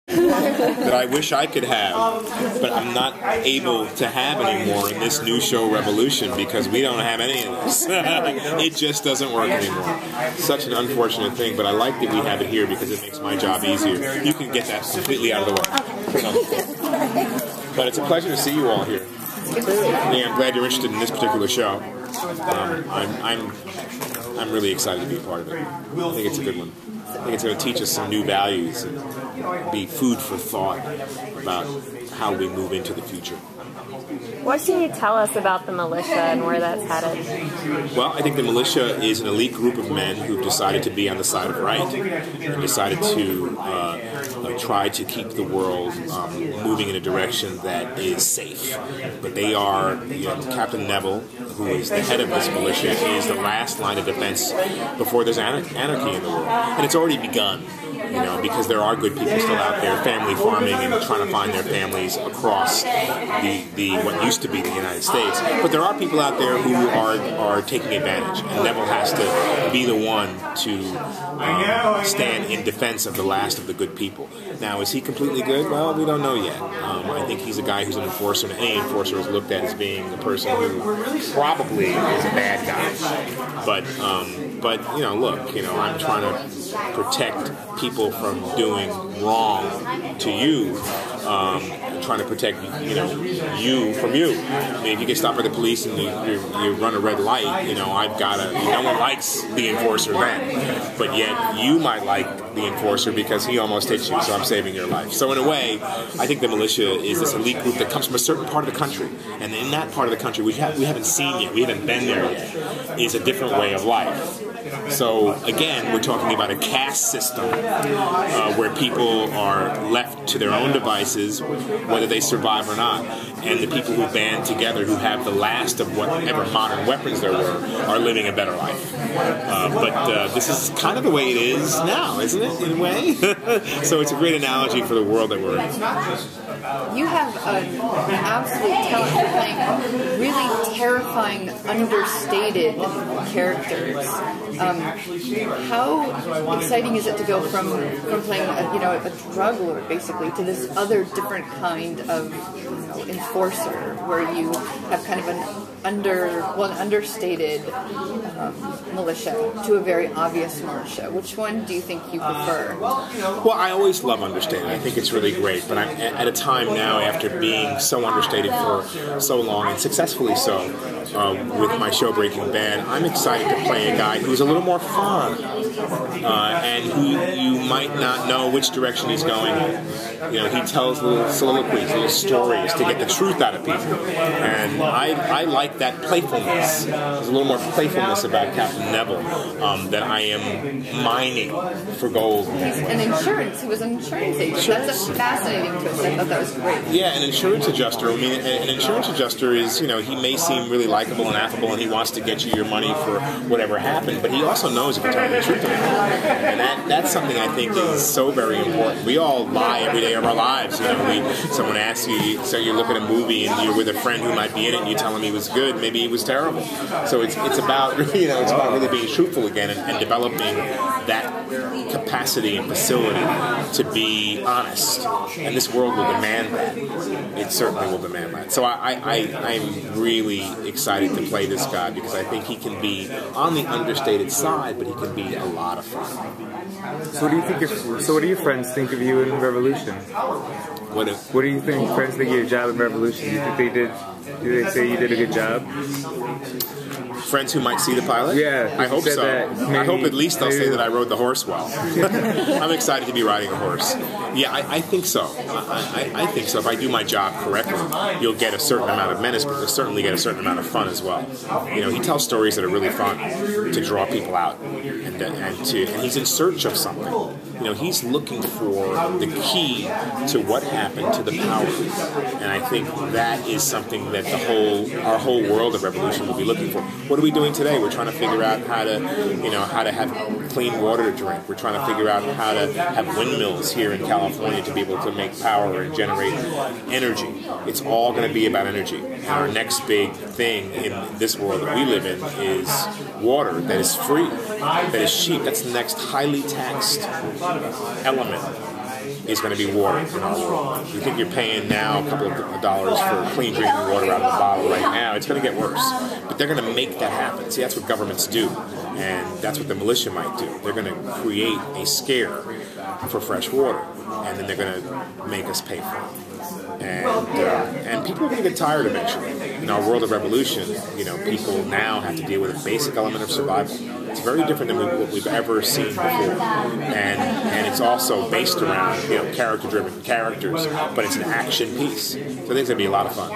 that I wish I could have, but I'm not able to have anymore in this new show Revolution because we don't have any of this. It just doesn't work anymore. Such an unfortunate thing, but I like that we have it here because it makes my job easier. You can get that completely out of the way. But it's a pleasure to see you all here. Yeah, I'm glad you're interested in this particular show. I'm really excited to be a part of it. I think it's a good one. I think it's going to teach us some new values and be food for thought about how we move into the future. What can you tell us about the militia and where that's headed? Well, I think the militia is an elite group of men who've decided to be on the side of right and decided to try to keep the world moving in a direction that is safe. But they are, Captain Neville, who is the head of this militia, is the last line of defense before there's anarchy in the world. And it's already begun. Because there are good people still out there, family farming and trying to find their families across the what used to be the United States. But there are people out there who are taking advantage, and Neville has to be the one to stand in defense of the last of the good people. Now, is he completely good? Well, we don't know yet. I think he's a guy who's an enforcer, and any enforcer is looked at as being a person who probably is a bad guy. But look, I'm trying to protect people from doing wrong to you, trying to protect you from you. I mean, if you get stopped by the police and you run a red light, I've got to. No one likes the enforcer then, but yet you might like the enforcer because he almost hit you, so I'm saving your life. So in a way, I think the militia is this elite group that comes from a certain part of the country, and in that part of the country we haven't seen yet, we haven't been there yet, is a different way of life. So again, we're talking about a caste system where people are left to their own devices, whether they survive or not. And the people who band together, who have the last of whatever modern weapons there were, are living a better life. But this is kind of the way it is now, isn't it, in a way? So it's a great analogy for the world that we're in. You have an absolute talent for playing really terrifying, understated characters. How exciting is it to go from playing a drug lord basically to this other different kind of enforcer, where you have kind of an understated militia to a very obvious militia? Which one do you think you prefer? Well, I always love understated. I think it's really great, but I'm at a time now, after being so understated for so long, and successfully so, with my show Breaking Bad, I'm excited to play a guy who's a little more fun, and who you might not know which direction he's going in. He tells little soliloquies, little stories to get the truth out of people, and I like that playfulness. There's a little more playfulness about Captain Neville that I am mining for gold. He was an insurance agent. That's a fascinating twist. I thought that was great. Yeah, an insurance adjuster. I mean, an insurance adjuster is, he may seem really likable and affable, and he wants to get you your money for whatever happened, but he also knows if you're telling the truth or not. And that's something I think is so very important. We all lie every day of our lives. Someone asks you, so you look at a movie and you're with a friend who might be in it, and you tell him he was good, maybe he was terrible. So it's about really being truthful again and developing that capacity and facility to be honest. And this world will demand that. It certainly will demand that. So I'm really excited to play this guy because I think he can be on the understated side, but he can be a lot of fun. So what do your friends think of you in Revolution? What do you think friends think of your job in Revolution? Do you think do they say you did a good job? Friends who might see the pilot? Yeah. I hope so. I hope at least they'll say that I rode the horse well. I'm excited to be riding a horse. Yeah, I think so. I think so. If I do my job correctly, you'll get a certain amount of menace, but you'll certainly get a certain amount of fun as well. He tells stories that are really fun to draw people out, and he's in search of something. He's looking for the key to what happened to the power, and I think that is something that our whole world of Revolution will be looking for. What are we doing today? We're trying to figure out how to have clean water to drink. We're trying to figure out how to have windmills here in California to be able to make power and generate energy. It's all going to be about energy. And our next big thing in this world that we live in is water that is free, that is cheap. That's the next highly taxed element. is going to be water in our world. You think you're paying now a couple of dollars for clean drinking water out of the bottle right now, it's going to get worse. But they're going to make that happen. See, that's what governments do, and that's what the militia might do. They're going to create a scare for fresh water, and then they're going to make us pay for it. And people are going to get tired eventually. In our world of revolution, people now have to deal with a basic element of survival. It's very different than what we've ever seen before, and it's also based around character-driven characters, but it's an action piece. So I think it's going to be a lot of fun.